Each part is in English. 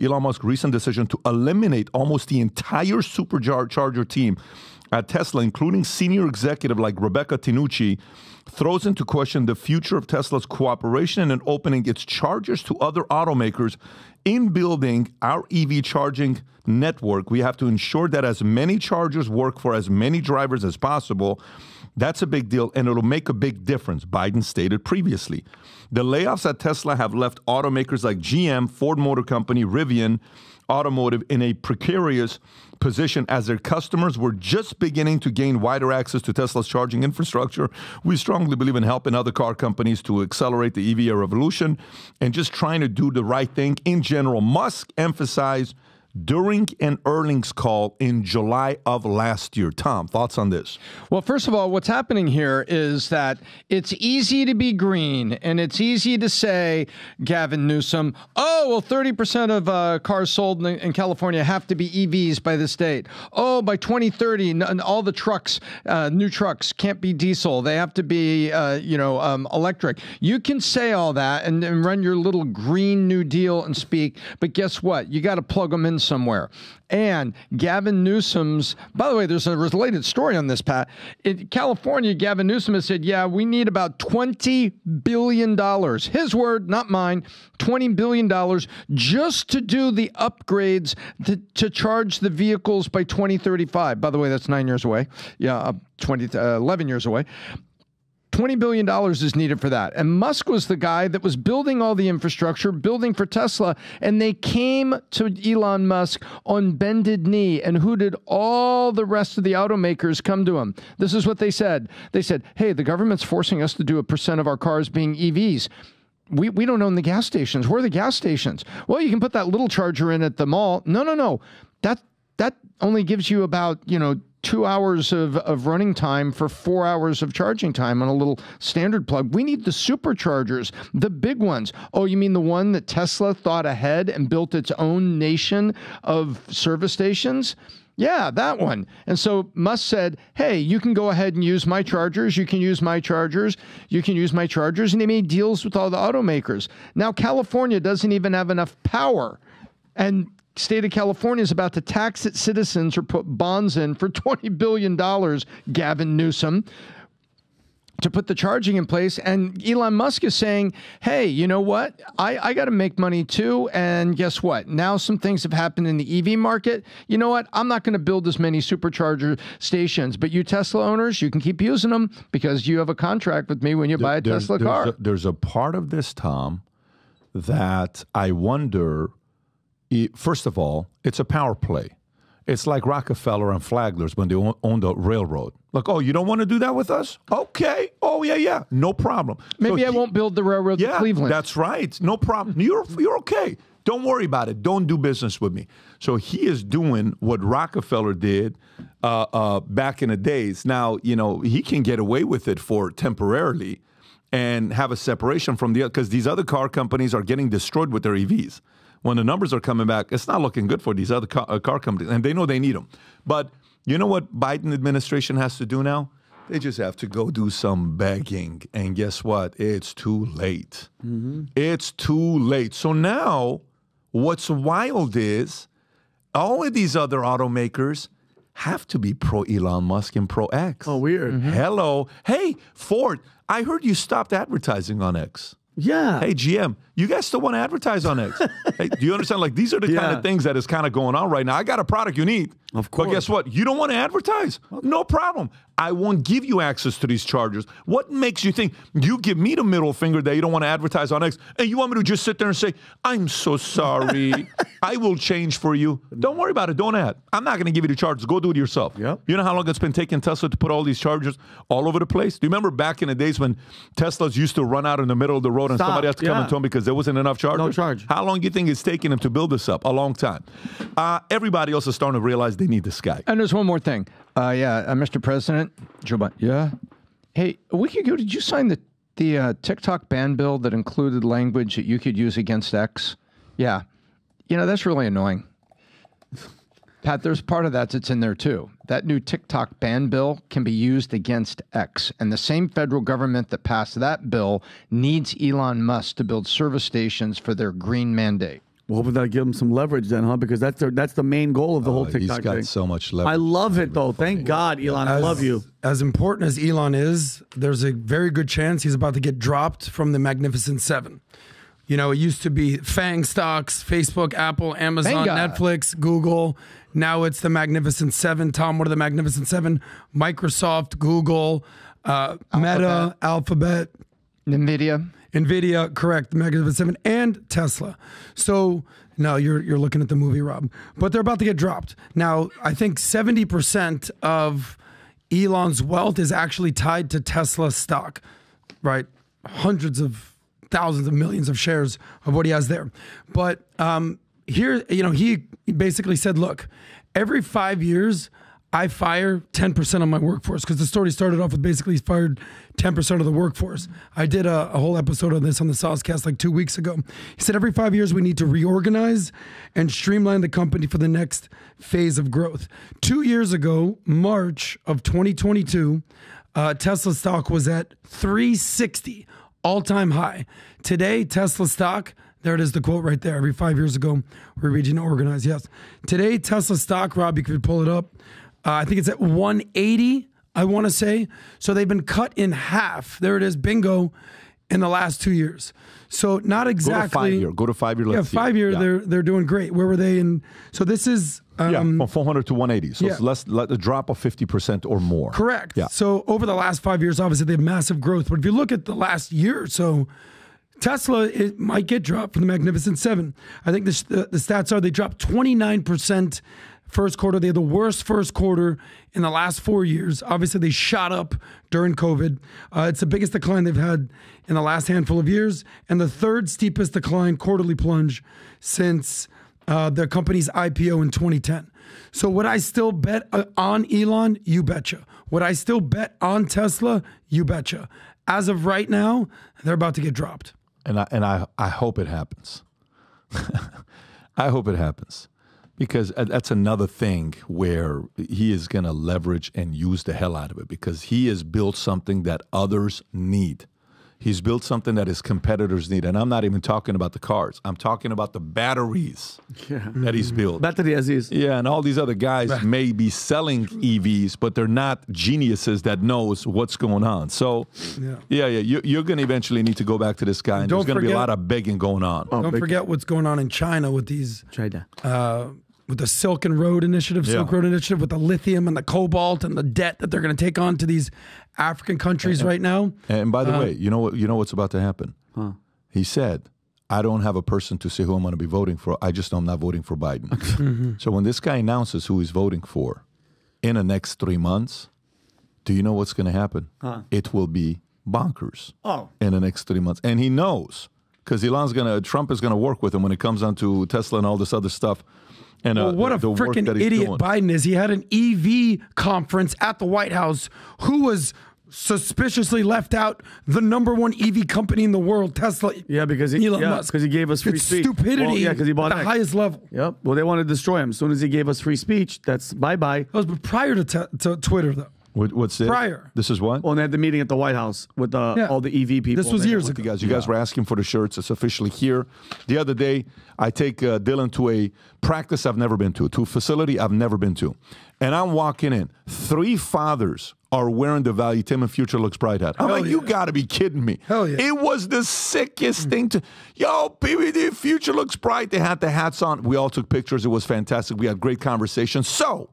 Elon Musk's recent decision to eliminate almost the entire supercharger team at Tesla, including senior executive like Rebecca Tinucci, throws into question the future of Tesla's cooperation in opening its chargers to other automakers. In building our EV charging network, we have to ensure that as many chargers work for as many drivers as possible. That's a big deal, and it'll make a big difference, Biden stated previously. The layoffs at Tesla have left automakers like GM, Ford Motor Company, Rivian Automotive in a precarious position as their customers were just beginning to gain wider access to Tesla's charging infrastructure. We strongly believe in helping other car companies to accelerate the EV revolution and just trying to do the right thing in general. Musk emphasized during an earnings call in July of last year. Tom, thoughts on this? Well, first of all, what's happening here is that it's easy to be green, and it's easy to say, Gavin Newsom, oh, well, 30% of cars sold in California have to be EVs by this date. Oh, by 2030, all the trucks, new trucks, can't be diesel. They have to be, electric. You can say all that and run your little Green New Deal and speak, but guess what? You got to plug them in somewhere. And Gavin Newsom's, by the way, there's a related story on this, Pat. In California, Gavin Newsom has said, yeah, we need about $20 billion. His word, not mine, $20 billion just to do the upgrades to charge the vehicles by 2035. By the way, that's 9 years away. Yeah, 11 years away. $20 billion is needed for that. And Musk was the guy that was building all the infrastructure, building for Tesla, and they came to Elon Musk on bended knee. And who did all the rest of the automakers come to him? This is what they said. They said, hey, the government's forcing us to do 1% of our cars being EVs. We don't own the gas stations. Where are the gas stations? Well, you can put that little charger in at the mall. No. That only gives you about, 2 hours of running time for 4 hours of charging time on a little standard plug. We need the superchargers, the big ones. Oh, you mean the one that Tesla thought ahead and built its own nation of service stations? Yeah, that one. And so Musk said, hey, you can go ahead and use my chargers. You can use my chargers. You can use my chargers. And he made deals with all the automakers. Now, California doesn't even have enough power. And state of California is about to tax its citizens or put bonds in for $20 billion, Gavin Newsom, to put the charging in place. And Elon Musk is saying, hey, you know what? I got to make money too. And guess what? Now some things have happened in the EV market. You know what? I'm not going to build as many supercharger stations, but you Tesla owners, you can keep using them because you have a contract with me when you buy a Tesla car. There's a part of this, Tom, that I wonder. First of all, it's a power play. It's like Rockefeller and Flagler's when they owned the railroad. Like, oh, you don't want to do that with us? Okay. Oh, yeah. No problem. Maybe I won't build the railroad to Cleveland. That's right. No problem. You're okay. Don't worry about it. Don't do business with me. So he is doing what Rockefeller did back in the days. Now, he can get away with it for temporarily and have a separation from the other, because these other car companies are getting destroyed with their EVs. When the numbers are coming back, it's not looking good for these other car companies, and they know they need them. But you know what Biden administration has to do now? They just have to go do some begging, and guess what? It's too late. Mm-hmm. It's too late. So now what's wild is all of these other automakers have to be pro-Elon Musk and pro-X. Oh, weird. Mm-hmm. Hello. Hey, Ford, I heard you stopped advertising on X. Yeah. Hey, GM, you guys still want to advertise on X? Hey, do you understand? Like, these are the kind of things that is kind of going on right now. I got a product you need. Of course. But guess what? You don't want to advertise. Okay. No problem. I won't give you access to these chargers. What makes you think you give me the middle finger that you don't want to advertise on X, and you want me to just sit there and say, I'm so sorry. I will change for you. Don't worry about it. Don't add. I'm not going to give you the chargers. Go do it yourself. Yep. You know how long it's been taking Tesla to put all these chargers all over the place? Do you remember back in the days when Teslas used to run out in the middle of the road and somebody has to come and tell them because there wasn't enough chargers? No charge. How long do you think it's taking them to build this up? A long time. Everybody else is starting to realize they need this guy. And there's one more thing. Mr. President, Joe Biden. Yeah. Hey, a week ago, did you sign the TikTok ban bill that included language that you could use against X? Yeah. That's really annoying. Pat, there's part of that's in there too. That new TikTok ban bill can be used against X. And the same federal government that passed that bill needs Elon Musk to build service stations for their green mandate. We're hoping that'll give him some leverage then, huh? Because that's the main goal of the whole TikTok He's got thing. so much leverage. I love it, though. Thank God, Elon. I love you. As important as Elon is, there's a very good chance he's about to get dropped from the Magnificent Seven. You know, it used to be FANG stocks, Facebook, Apple, Amazon, Netflix, Google. Now it's the Magnificent Seven. Tom, what are the Magnificent Seven? Microsoft, Google, Meta, Alphabet. NVIDIA, correct, the Magnificent Seven, and Tesla. So, no, you're looking at the movie, Rob. But they're about to get dropped. Now, I think 70% of Elon's wealth is actually tied to Tesla stock, right? Hundreds of thousands of millions of shares of what he has there. But here, you know, he basically said, look, every 5 years, I fire 10% of my workforce, because the story started off with basically he fired 10% of the workforce. I did a whole episode on this on the Saucecast like 2 weeks ago. He said every 5 years we need to reorganize and streamline the company for the next phase of growth. 2 years ago, March of 2022, Tesla stock was at 360, all-time high. Today, Tesla stock, there it is, the quote right there. Every 5 years ago, we're reaching to organize. Yes. Today, Tesla stock, Rob, you could pull it up. I think it's at 180, I want to say. So they've been cut in half. There it is, bingo, in the last 2 years. So not exactly. Go to 5 year. Yeah, 5 year. Yeah. They're doing great. Where were they in? So this is from 400 to 180. So it's a drop of 50% or more. Correct. Yeah. So over the last 5 years, obviously they have massive growth. But if you look at the last year or so, Tesla, it might get dropped from the Magnificent Seven. I think the stats are they dropped 29%. First quarter, they had the worst first quarter in the last 4 years. Obviously, they shot up during COVID. It's the biggest decline they've had in the last handful of years, and the third steepest decline, quarterly plunge, since the company's IPO in 2010. So would I still bet on Elon? You betcha. Would I still bet on Tesla? You betcha. As of right now, they're about to get dropped. And I hope it happens. I hope it happens. Because that's another thing where he is going to leverage and use the hell out of it, because he has built something that others need. He's built something that his competitors need. And I'm not even talking about the cars. I'm talking about the batteries that he's built. Battery Aziz. Yeah, and all these other guys may be selling EVs, but they're not geniuses that knows what's going on. So, you're going to eventually need to go back to this guy, and there's going to be a lot of begging going on. Don't forget what's going on in China with these... with the Silk Road Initiative, with the lithium and the cobalt and the debt that they're going to take on to these African countries right now. And by the way, you know what's about to happen? He said, I don't have a person to say who I'm going to be voting for. I just know I'm not voting for Biden. So when this guy announces who he's voting for in the next 3 months, do you know what's going to happen? It will be bonkers in the next 3 months. And he knows, because Trump is going to work with him when it comes down to Tesla and all this other stuff. And, what a freaking idiot Biden is. He had an EV conference at the White House. Who was suspiciously left out? The #1 EV company in the world, Tesla. Yeah, because Elon Musk. Because he gave us free speech. Stupidity because he bought at the highest level. Yep. Well, they want to destroy him. As soon as he gave us free speech, that's bye-bye. That was prior to Twitter, though. What's it? Prior. This is what? Well, and they had the meeting at the White House with all the EV people. This was years ago. You guys were asking for the shirts. It's officially here. The other day, I take Dylan to a practice I've never been to a facility I've never been to. And I'm walking in. 3 fathers are wearing the Valuetainment Future Looks Bright hat. I'm like, you got to be kidding me. Hell yeah. It was the sickest thing to, PBD Future Looks Bright. They had the hats on. We all took pictures. It was fantastic. We had great conversations. So,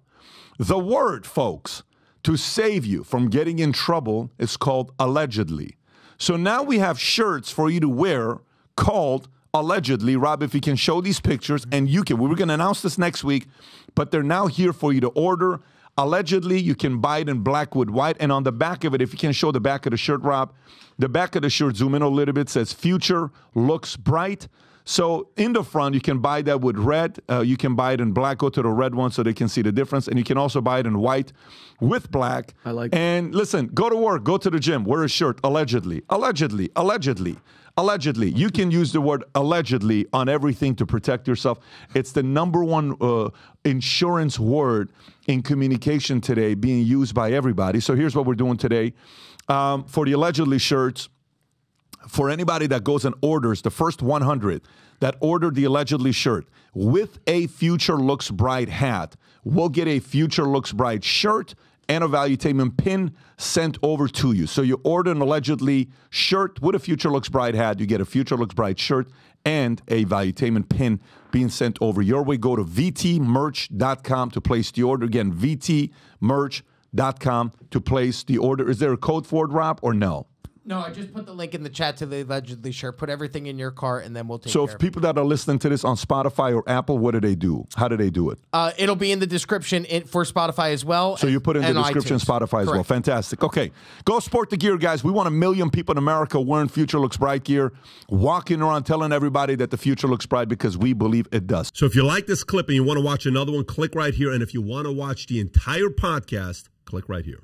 the word, folks, to save you from getting in trouble is called allegedly. So now we have shirts for you to wear called allegedly. Rob, if you can show these pictures, and you can. We were going to announce this next week, but they're now here for you to order. Allegedly, you can buy it in black with white. And on the back of it, if you can show the back of the shirt, Rob, the back of the shirt, zoom in a little bit, says Future Looks Bright. So in the front, you can buy that with red. You can buy it in black. Go to the red one so they can see the difference. And you can also buy it in white with black. I like it. And listen, go to work, go to the gym, wear a shirt, allegedly, allegedly, allegedly, allegedly. You can use the word allegedly on everything to protect yourself. It's the #1 insurance word in communication today, being used by everybody. So here's what we're doing today. For the allegedly shirts, for anybody that goes and orders, the first 100 that ordered the allegedly shirt with a Future Looks Bright hat will get a Future Looks Bright shirt and a Valuetainment pin sent over to you. So you order an allegedly shirt with a Future Looks Bright hat, you get a Future Looks Bright shirt and a Valuetainment pin being sent over your way. Go to vtmerch.com to place the order. Again, vtmerch.com to place the order. Is there a code for it, Rob, or no? No, I just put the link in the chat to the allegedly shirt. Put everything in your cart, and then we'll take So care if of people that are listening to this on Spotify or Apple, what do they do? How do they do it? It'll be in the description for Spotify as well. So you put in the description iTunes. Spotify as well. Fantastic. Okay. Go sport the gear, guys. We want 1 million people in America wearing Future Looks Bright gear, walking around telling everybody that the future looks bright because we believe it does. So if you like this clip and you want to watch another one, click right here. And if you want to watch the entire podcast, click right here.